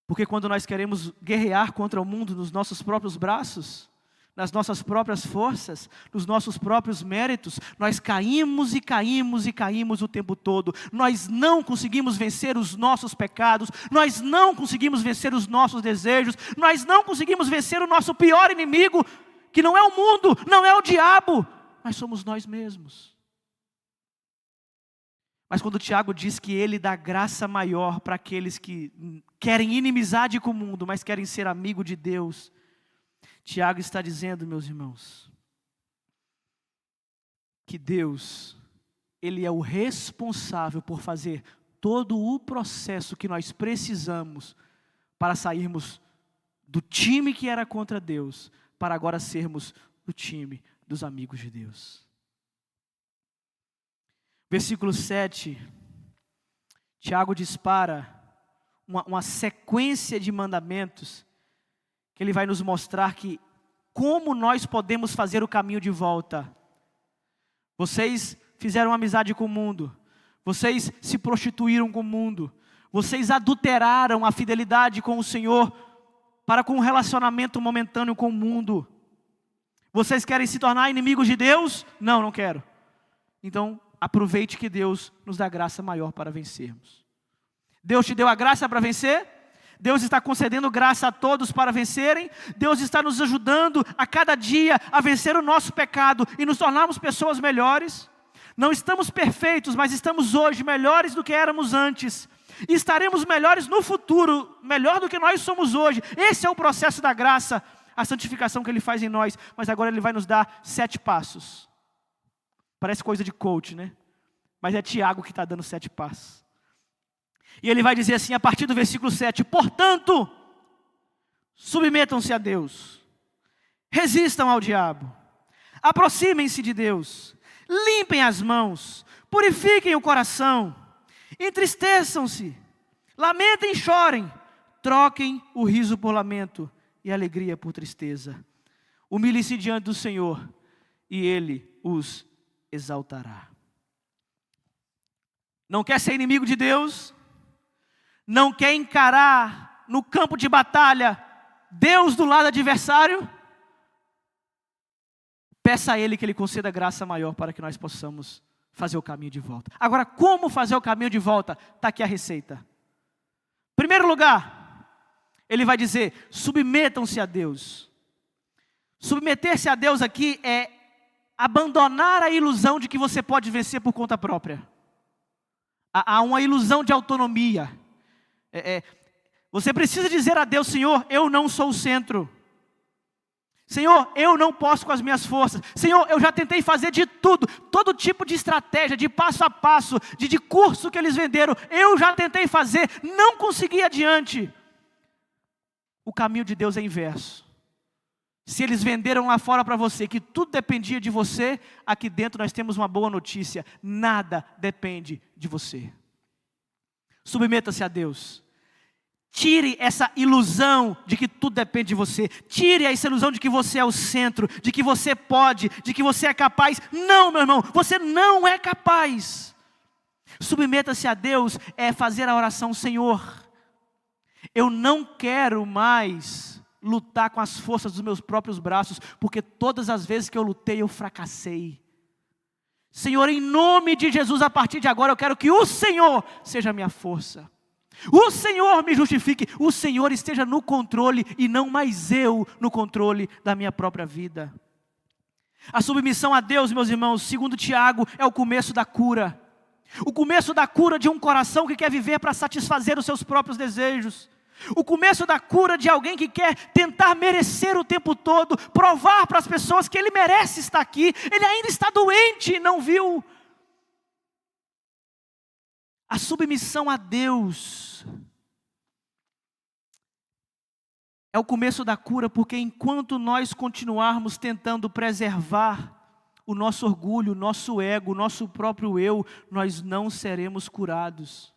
Porque quando nós queremos guerrear contra o mundo nos nossos próprios braços, nas nossas próprias forças, nos nossos próprios méritos, nós caímos e caímos e caímos o tempo todo. Nós não conseguimos vencer os nossos pecados, nós não conseguimos vencer os nossos desejos, nós não conseguimos vencer o nosso pior inimigo, que não é o mundo, não é o diabo, mas somos nós mesmos. Mas quando o Tiago diz que ele dá graça maior para aqueles que querem inimizade com o mundo, mas querem ser amigo de Deus, Tiago está dizendo, meus irmãos, que Deus, Ele é o responsável por fazer todo o processo que nós precisamos para sairmos do time que era contra Deus, para agora sermos o time dos amigos de Deus. Versículo 7, Tiago dispara uma sequência de mandamentos, que ele vai nos mostrar que como nós podemos fazer o caminho de volta. Vocês fizeram amizade com o mundo, vocês se prostituíram com o mundo, vocês adulteraram a fidelidade com o Senhor para com um relacionamento momentâneo com o mundo. Vocês querem se tornar inimigos de Deus? Não, não quero. Então, aproveite que Deus nos dá graça maior para vencermos. Deus te deu a graça para vencer? Deus está concedendo graça a todos para vencerem. Deus está nos ajudando a cada dia a vencer o nosso pecado e nos tornarmos pessoas melhores. Não estamos perfeitos, mas estamos hoje melhores do que éramos antes. E estaremos melhores no futuro, melhor do que nós somos hoje. Esse é o processo da graça, a santificação que Ele faz em nós. Mas agora Ele vai nos dar 7 passos. Parece coisa de coach, né? Mas é Tiago que está dando 7 passos. E ele vai dizer assim a partir do versículo 7, portanto, submetam-se a Deus, resistam ao diabo, aproximem-se de Deus, limpem as mãos, purifiquem o coração, entristeçam-se, lamentem e chorem, troquem o riso por lamento e a alegria por tristeza. Humilhem-se diante do Senhor e Ele os exaltará. Não quer ser inimigo de Deus? Não quer encarar no campo de batalha Deus do lado adversário? Peça a Ele que Ele conceda graça maior para que nós possamos fazer o caminho de volta. Agora, como fazer o caminho de volta? Está aqui a receita. Primeiro lugar, ele vai dizer: submetam-se a Deus. Submeter-se a Deus aqui é abandonar a ilusão de que você pode vencer por conta própria. Há uma ilusão de autonomia. Você precisa dizer a Deus: Senhor, eu não sou o centro. Senhor, eu não posso com as minhas forças. Senhor, eu já tentei fazer de tudo, todo tipo de estratégia, de passo a passo, de curso que eles venderam. Eu já tentei fazer, não consegui adiante. O caminho de Deus é inverso. Se eles venderam lá fora para você que tudo dependia de você, aqui dentro nós temos uma boa notícia: nada depende de você. Submeta-se a Deus. Tire essa ilusão de que tudo depende de você. Tire essa ilusão de que você é o centro, de que você pode, de que você é capaz. Não, meu irmão, você não é capaz. Submeta-se a Deus é fazer a oração: Senhor, eu não quero mais lutar com as forças dos meus próprios braços, porque todas as vezes que eu lutei, eu fracassei. Senhor, em nome de Jesus, a partir de agora, eu quero que o Senhor seja a minha força. O Senhor me justifique, o Senhor esteja no controle e não mais eu no controle da minha própria vida. A submissão a Deus, meus irmãos, segundo Tiago, é o começo da cura. O começo da cura de um coração que quer viver para satisfazer os seus próprios desejos. O começo da cura de alguém que quer tentar merecer o tempo todo, provar para as pessoas que ele merece estar aqui. Ele ainda está doente e não viu. A submissão a Deus é o começo da cura, porque enquanto nós continuarmos tentando preservar o nosso orgulho, o nosso ego, o nosso próprio eu, nós não seremos curados.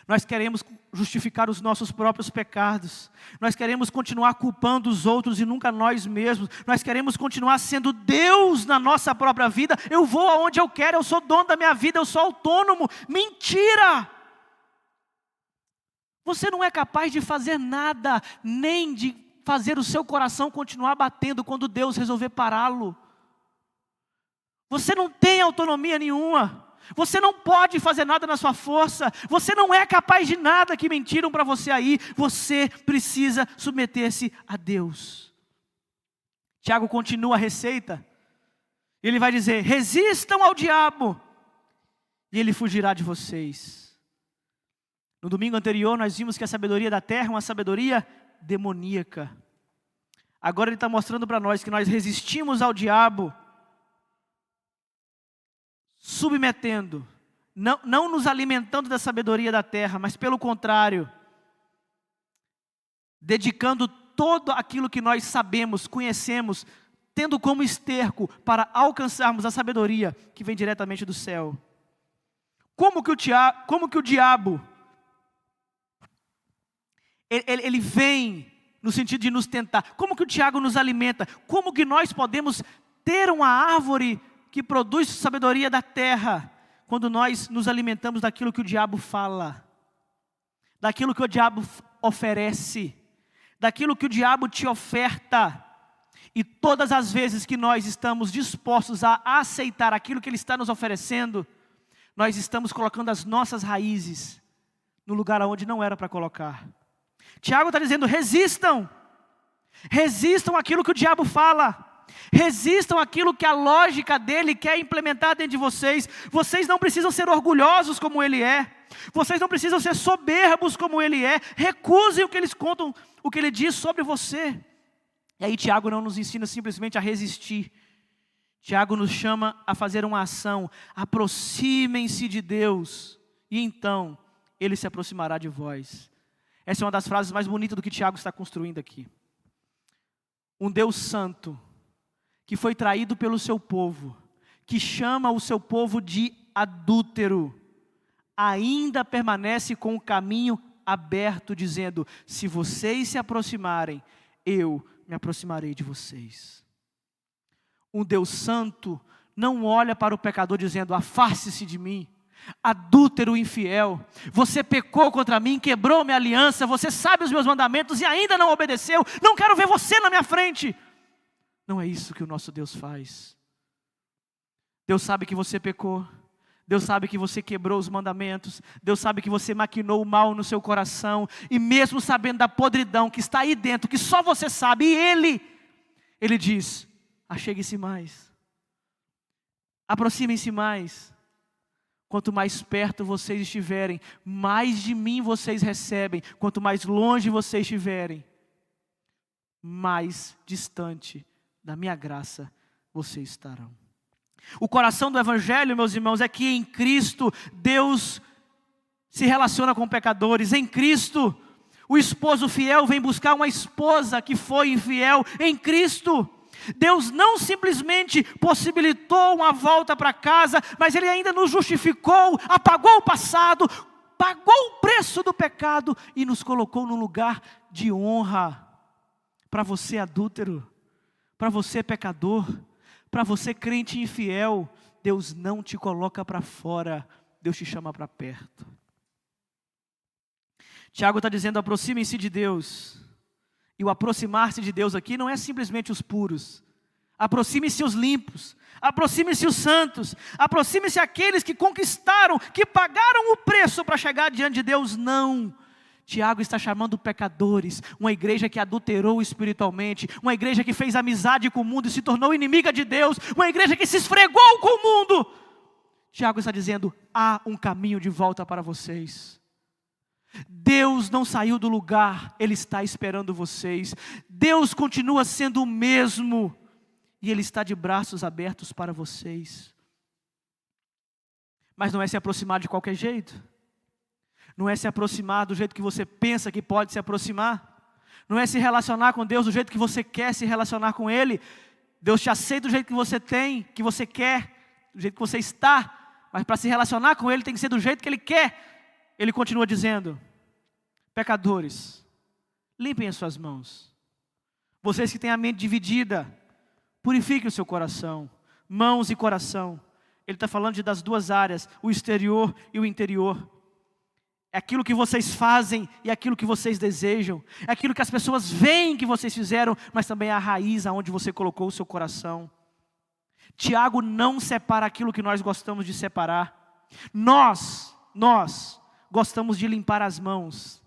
Nós queremos justificar os nossos próprios pecados. Nós queremos continuar culpando os outros e nunca nós mesmos. Nós queremos continuar sendo Deus na nossa própria vida. Eu vou aonde eu quero, eu sou dono da minha vida, eu sou autônomo. Mentira! Você não é capaz de fazer nada, nem de fazer o seu coração continuar batendo quando Deus resolver pará-lo. Você não tem autonomia nenhuma. Você não pode fazer nada na sua força. Você não é capaz de nada que mentiram para você aí. Você precisa submeter-se a Deus. Tiago continua a receita. Ele vai dizer: resistam ao diabo e ele fugirá de vocês. No domingo anterior nós vimos que a sabedoria da terra é uma sabedoria demoníaca. Agora ele está mostrando para nós que nós resistimos ao diabo submetendo, não nos alimentando da sabedoria da terra, mas pelo contrário, dedicando todo aquilo que nós sabemos, conhecemos, tendo como esterco para alcançarmos a sabedoria que vem diretamente do céu. Como que o diabo, ele vem no sentido de nos tentar? Como que o diabo nos alimenta? Como que nós podemos ter uma árvore que produz sabedoria da terra, quando nós nos alimentamos daquilo que o diabo fala, daquilo que o diabo oferece, daquilo que o diabo te oferta. E todas as vezes que nós estamos dispostos a aceitar aquilo que ele está nos oferecendo, nós estamos colocando as nossas raízes no lugar onde não era para colocar. Tiago está dizendo: resistam aquilo que o diabo fala. Resistam aquilo que a lógica dele quer implementar dentro de vocês. Vocês não precisam ser orgulhosos como ele é. Vocês não precisam ser soberbos como ele é. Recusem o que eles contam, o que ele diz sobre você. E aí Tiago não nos ensina simplesmente a resistir. Tiago nos chama a fazer uma ação. Aproximem-se de Deus, e então ele se aproximará de vós. Essa é uma das frases mais bonitas do que Tiago está construindo aqui. Um Deus santo, que foi traído pelo seu povo, que chama o seu povo de adúltero, ainda permanece com o caminho aberto, dizendo: se vocês se aproximarem, eu me aproximarei de vocês. Um Deus santo não olha para o pecador dizendo: afaste-se de mim, adúltero infiel, você pecou contra mim, quebrou minha aliança, você sabe os meus mandamentos e ainda não obedeceu, não quero ver você na minha frente. Não é isso que o nosso Deus faz. Deus sabe que você pecou. Deus sabe que você quebrou os mandamentos. Deus sabe que você maquinou o mal no seu coração. E mesmo sabendo da podridão que está aí dentro, que só você sabe, e Ele diz: achegue-se mais. Aproximem-se mais. Quanto mais perto vocês estiverem, mais de mim vocês recebem. Quanto mais longe vocês estiverem, mais distante da minha graça vocês estarão. O coração do Evangelho, meus irmãos, é que em Cristo Deus se relaciona com pecadores. Em Cristo, o esposo fiel vem buscar uma esposa que foi infiel. Em Cristo, Deus não simplesmente possibilitou uma volta para casa, mas Ele ainda nos justificou, apagou o passado, pagou o preço do pecado e nos colocou num lugar de honra. Para você adúltero, para você pecador, para você crente infiel, Deus não te coloca para fora, Deus te chama para perto. Tiago está dizendo: aproximem-se de Deus. E o aproximar-se de Deus aqui não é simplesmente os puros. Aproxime-se os limpos, aproxime-se os santos, aproxime-se aqueles que conquistaram, que pagaram o preço para chegar diante de Deus. Não. Tiago está chamando pecadores, uma igreja que adulterou espiritualmente, uma igreja que fez amizade com o mundo e se tornou inimiga de Deus, uma igreja que se esfregou com o mundo. Tiago está dizendo: há um caminho de volta para vocês. Deus não saiu do lugar, Ele está esperando vocês. Deus continua sendo o mesmo e Ele está de braços abertos para vocês. Mas não é se aproximar de qualquer jeito. Não é se aproximar do jeito que você pensa que pode se aproximar. Não é se relacionar com Deus do jeito que você quer se relacionar com Ele. Deus te aceita do jeito que você tem, que você quer, do jeito que você está. Mas para se relacionar com Ele tem que ser do jeito que Ele quer. Ele continua dizendo: pecadores, limpem as suas mãos. Vocês que têm a mente dividida, purifiquem o seu coração. Mãos e coração. Ele está falando das duas áreas, o exterior e o interior. É aquilo que vocês fazem e aquilo que vocês desejam. É aquilo que as pessoas veem que vocês fizeram, mas também é a raiz aonde você colocou o seu coração. Tiago não separa aquilo que nós gostamos de separar. Nós gostamos de limpar as mãos,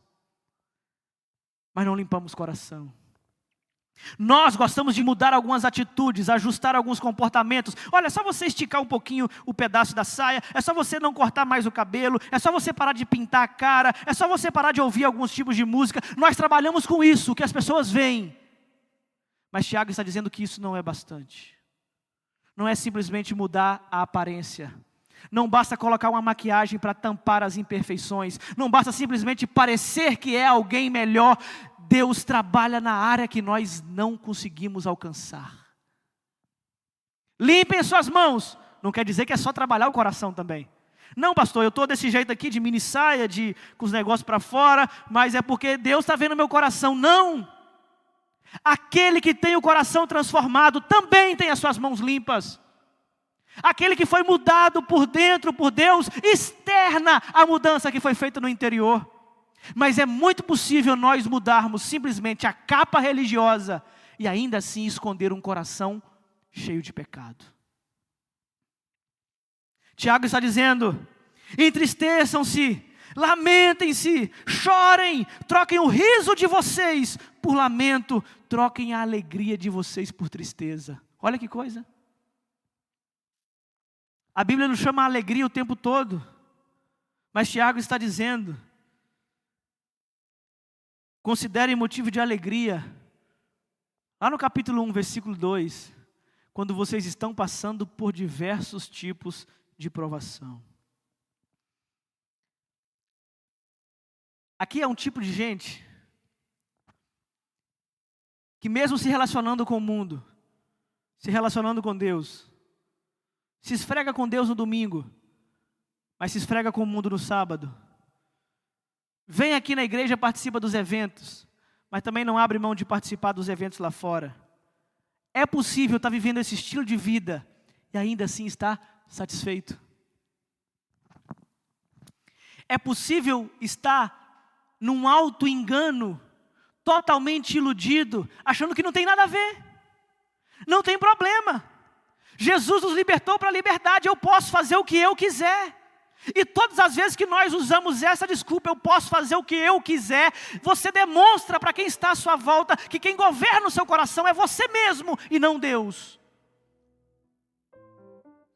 mas não limpamos o coração. Nós gostamos de mudar algumas atitudes, ajustar alguns comportamentos. Olha, é só você esticar um pouquinho o pedaço da saia, é só você não cortar mais o cabelo, é só você parar de pintar a cara, é só você parar de ouvir alguns tipos de música. Nós trabalhamos com isso, o que as pessoas veem. Mas Tiago está dizendo que isso não é bastante. Não é simplesmente mudar a aparência. Não basta colocar uma maquiagem para tampar as imperfeições. Não basta simplesmente parecer que é alguém melhor. Deus trabalha na área que nós não conseguimos alcançar. Limpem suas mãos. Não quer dizer que é só trabalhar o coração também. Não, pastor, eu estou desse jeito aqui, de mini saia, com os negócios para fora, mas é porque Deus está vendo meu coração. Não. Aquele que tem o coração transformado também tem as suas mãos limpas. Aquele que foi mudado por dentro por Deus, externa a mudança que foi feita no interior. Mas é muito possível nós mudarmos simplesmente a capa religiosa e ainda assim esconder um coração cheio de pecado. Tiago está dizendo: entristeçam-se, lamentem-se, chorem, troquem o riso de vocês por lamento, troquem a alegria de vocês por tristeza. Olha que coisa. A Bíblia nos chama a alegria o tempo todo, mas Tiago está dizendo: considerem motivo de alegria, lá no capítulo 1, versículo 2, quando vocês estão passando por diversos tipos de provação. Aqui é um tipo de gente que mesmo se relacionando com o mundo, se relacionando com Deus, se esfrega com Deus no domingo, mas se esfrega com o mundo no sábado. Vem aqui na igreja, participa dos eventos, mas também não abre mão de participar dos eventos lá fora. É possível estar vivendo esse estilo de vida e ainda assim estar satisfeito. É possível estar num auto-engano, totalmente iludido, achando que não tem nada a ver. Não tem problema. Jesus nos libertou para a liberdade, eu posso fazer o que eu quiser. E todas as vezes que nós usamos essa desculpa, eu posso fazer o que eu quiser, você demonstra para quem está à sua volta que quem governa o seu coração é você mesmo e não Deus.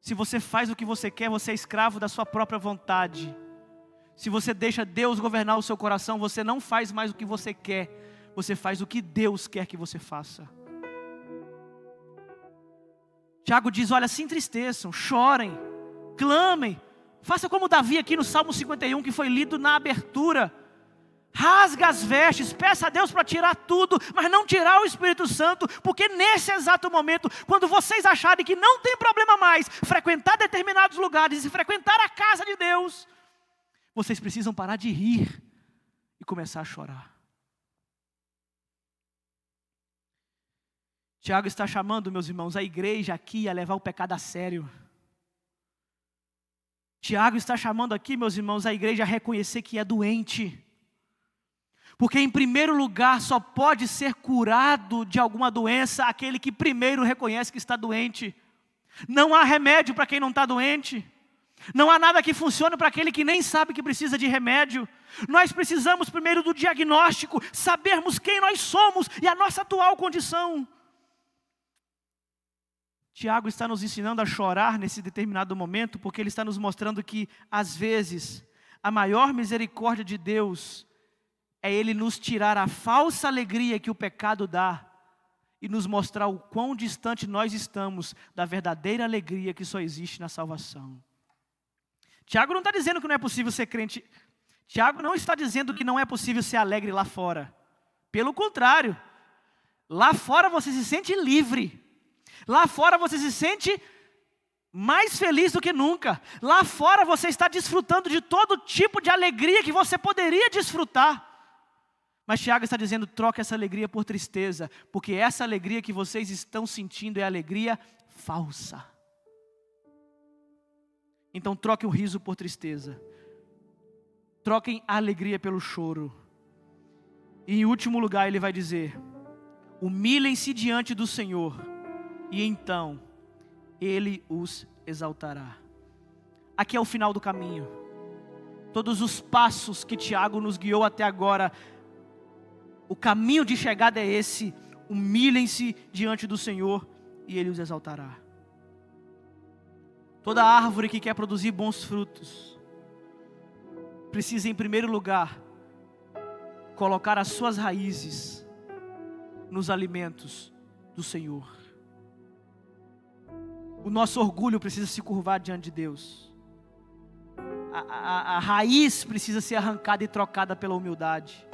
Se você faz o que você quer, você é escravo da sua própria vontade. Se você deixa Deus governar o seu coração, você não faz mais o que você quer, você faz o que Deus quer que você faça. Tiago diz, olha, se entristeçam, chorem, clamem, faça como Davi aqui no Salmo 51, que foi lido na abertura. Rasga as vestes, peça a Deus para tirar tudo, mas não tirar o Espírito Santo, porque nesse exato momento, quando vocês acharem que não tem problema mais frequentar determinados lugares e frequentar a casa de Deus, vocês precisam parar de rir e começar a chorar. Tiago está chamando, meus irmãos, a igreja aqui a levar o pecado a sério. Tiago está chamando aqui, meus irmãos, a igreja a reconhecer que é doente. Porque em primeiro lugar só pode ser curado de alguma doença aquele que primeiro reconhece que está doente. Não há remédio para quem não está doente. Não há nada que funcione para aquele que nem sabe que precisa de remédio. Nós precisamos primeiro do diagnóstico, sabermos quem nós somos e a nossa atual condição. Tiago está nos ensinando a chorar nesse determinado momento, porque ele está nos mostrando que, às vezes, a maior misericórdia de Deus é Ele nos tirar a falsa alegria que o pecado dá e nos mostrar o quão distante nós estamos da verdadeira alegria que só existe na salvação. Tiago não está dizendo que não é possível ser crente. Tiago não está dizendo que não é possível ser alegre lá fora. Pelo contrário, lá fora você se sente livre. Lá fora você se sente mais feliz do que nunca. Lá fora você está desfrutando de todo tipo de alegria que você poderia desfrutar. Mas Tiago está dizendo, troque essa alegria por tristeza, porque essa alegria que vocês estão sentindo é alegria falsa. Então troque o riso por tristeza. Troquem a alegria pelo choro. E em último lugar ele vai dizer, humilhem-se diante do Senhor, e então Ele os exaltará. Aqui é o final do caminho. Todos os passos que Tiago nos guiou até agora, o caminho de chegada é esse: humilhem-se diante do Senhor e Ele os exaltará. Toda árvore que quer produzir bons frutos, precisa em primeiro lugar, colocar as suas raízes nos alimentos do Senhor. O nosso orgulho precisa se curvar diante de Deus. A raiz precisa ser arrancada e trocada pela humildade.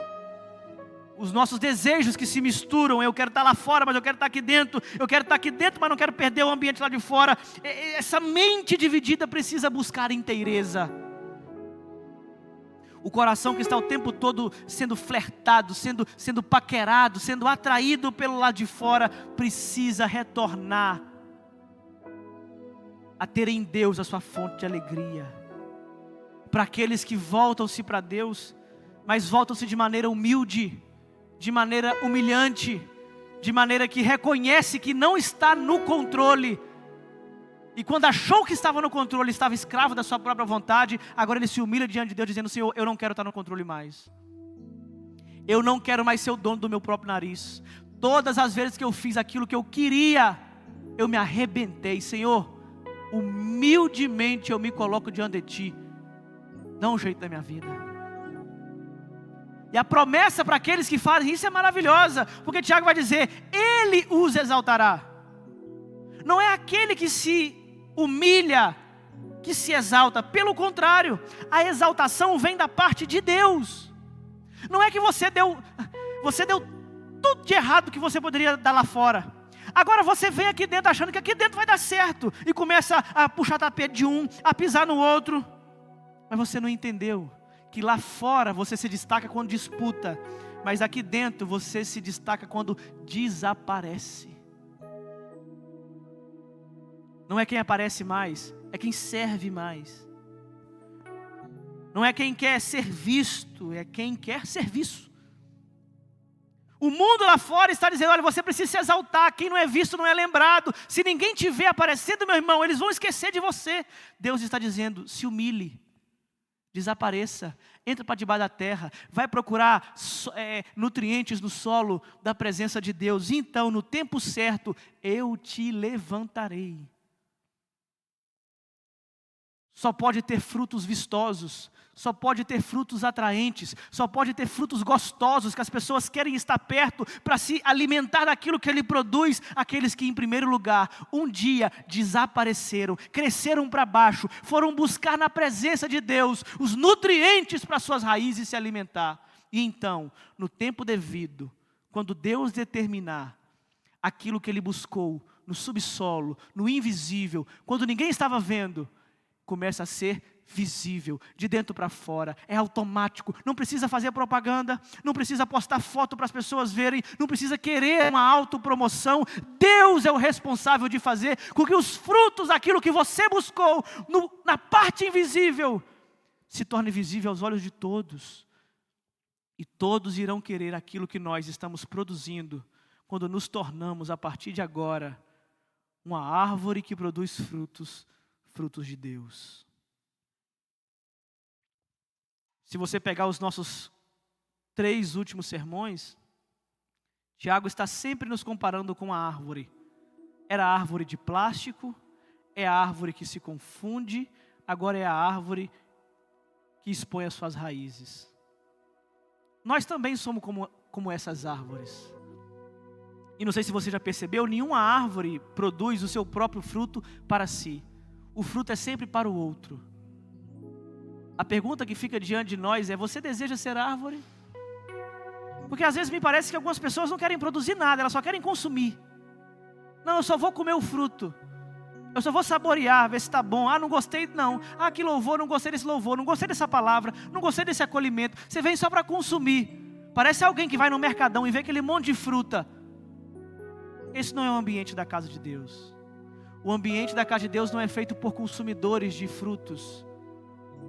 Os nossos desejos que se misturam, eu quero estar lá fora, mas eu quero estar aqui dentro. Eu quero estar aqui dentro, mas não quero perder o ambiente lá de fora. Essa mente dividida precisa buscar inteireza. O coração que está o tempo todo sendo flertado, sendo paquerado, sendo atraído pelo lado de fora, precisa retornar a ter em Deus a sua fonte de alegria. Para aqueles que voltam-se para Deus, mas voltam-se de maneira humilde, de maneira humilhante, de maneira que reconhece que não está no controle. E quando achou que estava no controle, estava escravo da sua própria vontade, agora ele se humilha diante de Deus, dizendo, Senhor, eu não quero estar no controle mais. Eu não quero mais ser o dono do meu próprio nariz. Todas as vezes que eu fiz aquilo que eu queria, eu me arrebentei. Senhor, humildemente eu me coloco diante de Ti. Dá um jeito na minha vida. E a promessa para aqueles que fazem isso é maravilhosa, porque Tiago vai dizer, Ele os exaltará. Não é aquele que se humilha, que se exalta. Pelo contrário, a exaltação vem da parte de Deus. Não é que você deu tudo de errado que você poderia dar lá fora. Agora você vem aqui dentro achando que aqui dentro vai dar certo, e começa a puxar tapete de um, a pisar no outro. Mas você não entendeu que lá fora você se destaca quando disputa, mas aqui dentro você se destaca quando desaparece. Não é quem aparece mais, é quem serve mais. Não é quem quer ser visto, é quem quer serviço. O mundo lá fora está dizendo, olha, você precisa se exaltar, quem não é visto não é lembrado. Se ninguém te vê aparecendo, meu irmão, eles vão esquecer de você. Deus está dizendo, se humilhe, desapareça, entra para debaixo da terra, vai procurar nutrientes no solo da presença de Deus. E então, no tempo certo, eu te levantarei. Só pode ter frutos vistosos, só pode ter frutos atraentes, só pode ter frutos gostosos, que as pessoas querem estar perto para se alimentar daquilo que Ele produz, aqueles que em primeiro lugar, um dia desapareceram, cresceram para baixo, foram buscar na presença de Deus os nutrientes para suas raízes se alimentar. E então, no tempo devido, quando Deus determinar aquilo que Ele buscou, no subsolo, no invisível, quando ninguém estava vendo, começa a ser visível, de dentro para fora, é automático, não precisa fazer propaganda, não precisa postar foto para as pessoas verem, não precisa querer uma autopromoção. Deus é o responsável de fazer com que os frutos daquilo que você buscou, na parte invisível, se torne visível aos olhos de todos, e todos irão querer aquilo que nós estamos produzindo, quando nos tornamos a partir de agora, uma árvore que produz frutos de Deus. Se você pegar os nossos 3 últimos sermões, Tiago está sempre nos comparando com a árvore. Era a árvore de plástico, é a árvore que se confunde, agora é a árvore que expõe as suas raízes. Nós também somos como essas árvores. E não sei se você já percebeu, nenhuma árvore produz o seu próprio fruto para si. O fruto é sempre para o outro. A pergunta que fica diante de nós é, você deseja ser árvore? Porque às vezes me parece que algumas pessoas não querem produzir nada, elas só querem consumir. Não, eu só vou comer o fruto. Eu só vou saborear, ver se está bom. Ah, não gostei, não. Ah, que louvor, não gostei desse louvor, não gostei dessa palavra, não gostei desse acolhimento. Você vem só para consumir. Parece alguém que vai no mercadão e vê aquele monte de fruta. Esse não é o ambiente da casa de Deus. O ambiente da casa de Deus não é feito por consumidores de frutos,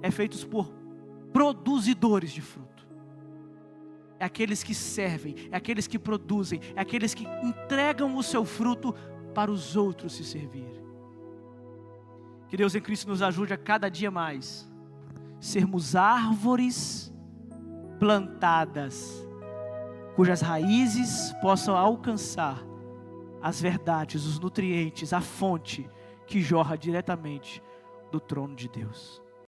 é feito por produzidores de fruto. É aqueles que servem, é aqueles que produzem, é aqueles que entregam o seu fruto para os outros se servirem. Que Deus em Cristo nos ajude a cada dia mais sermos árvores plantadas, cujas raízes possam alcançar as verdades, os nutrientes, a fonte que jorra diretamente do trono de Deus.